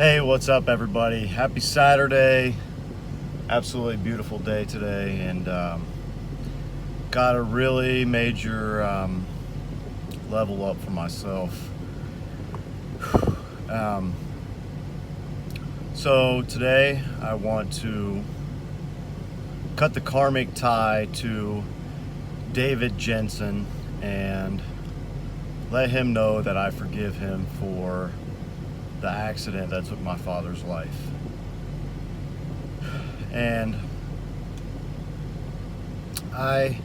Hey, what's up, everybody? Happy Saturday. Absolutely beautiful day today, and got a really major level up for myself. um, so today I want to cut the karmic tie to David Jensen and let him know that I forgive him for the accident that took my father's life. And I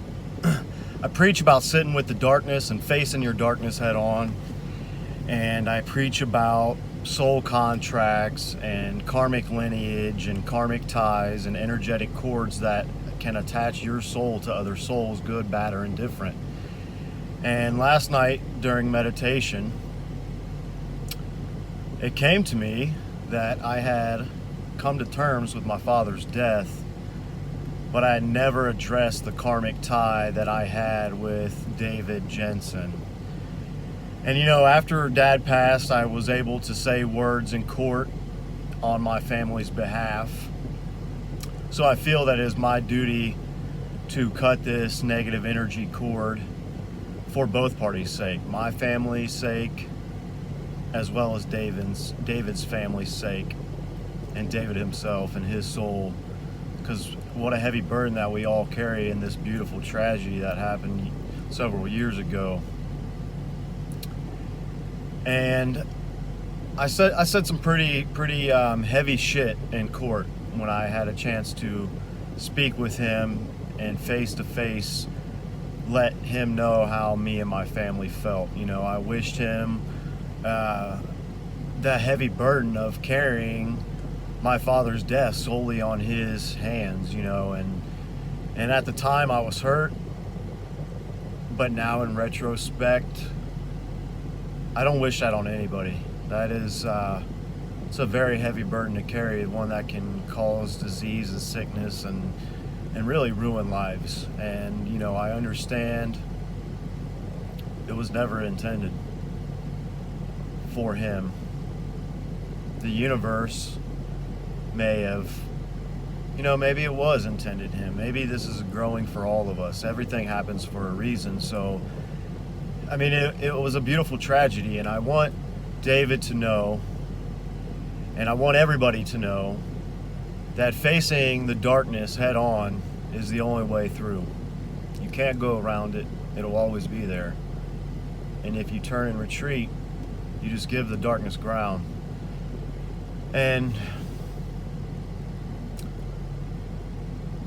preach about sitting with the darkness and facing your darkness head on. And I preach about soul contracts and karmic lineage and karmic ties and energetic cords that can attach your soul to other souls, good, bad, or indifferent. And last night during meditation, it came to me that I had come to terms with my father's death, but I had never addressed the karmic tie that I had with David Jensen. And after Dad passed, I was able to say words in court on my family's behalf. So I feel that it is my duty to cut this negative energy cord for both parties' sake, my family's sake, as well as David's family's sake, and David himself and his soul, because what a heavy burden that we all carry in this beautiful tragedy that happened several years ago. And I said some pretty heavy shit in court when I had a chance to speak with him and face to face let him know how me and my family felt. I wished him the heavy burden of carrying my father's death solely on his hands, and at the time I was hurt, but now in retrospect, I don't wish that on anybody. That is, it's a very heavy burden to carry, one that can cause disease and sickness and really ruin lives. And I understand it was never intended for him. The universe may have, maybe it was intended him. Maybe this is growing for all of us. Everything happens for a reason. So, it was a beautiful tragedy, and I want David to know, and I want everybody to know, that facing the darkness head on is the only way through. You can't go around it. It'll always be there. And if you turn and retreat, you just give the darkness ground. And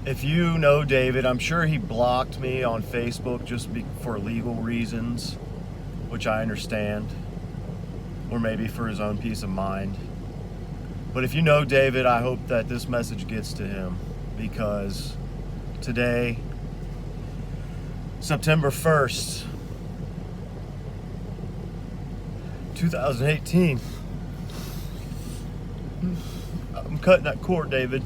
if you know David, I'm sure he blocked me on Facebook just for legal reasons, which I understand, or maybe for his own peace of mind. But if you know David, I hope that this message gets to him, because today, September 1st, 2018, I'm cutting that cord, David.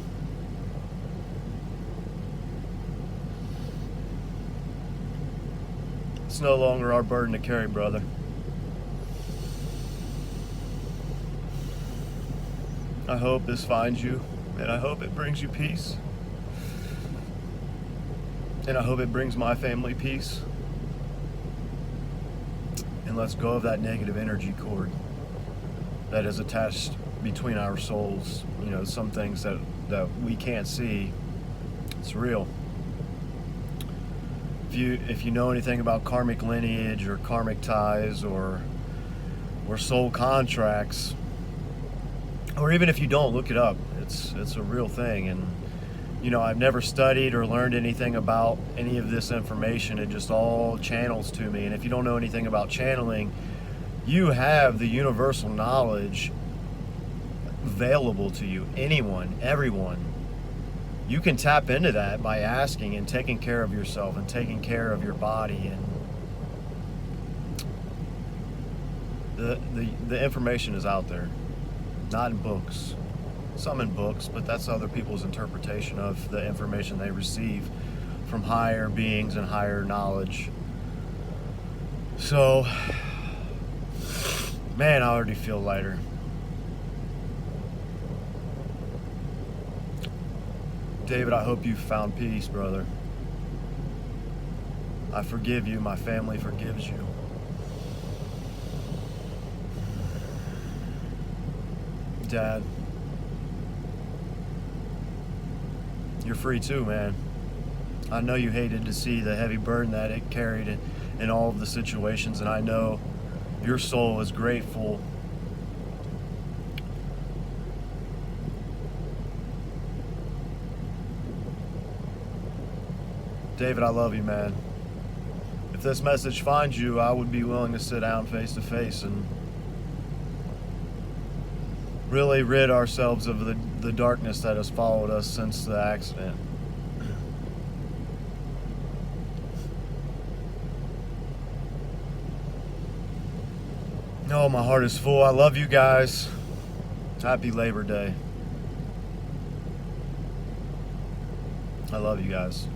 It's no longer our burden to carry, brother. I hope this finds you, and I hope it brings you peace. And I hope it brings my family peace. And let's go of that negative energy cord that is attached between our souls. Some things that we can't see, it's real. If you know anything about karmic lineage or karmic ties or soul contracts, or even if you don't, look it up. It's a real thing. And I've never studied or learned anything about any of this information. It just all channels to me. And if you don't know anything about channeling, you have the universal knowledge available to you. Anyone, everyone. You can tap into that by asking and taking care of yourself and taking care of your body. And the information is out there, not in books. Some in books, but that's other people's interpretation of the information they receive from higher beings and higher knowledge. So, man, I already feel lighter. David, I hope you found peace, brother. I forgive you. My family forgives you. Dad, you're free too, man. I know you hated to see the heavy burden that it carried in all of the situations, and I know your soul is grateful. David, I love you, man. If this message finds you, I would be willing to sit down face to face and really rid ourselves of the darkness that has followed us since the accident. Oh, my heart is full. I love you guys. Happy Labor Day. I love you guys.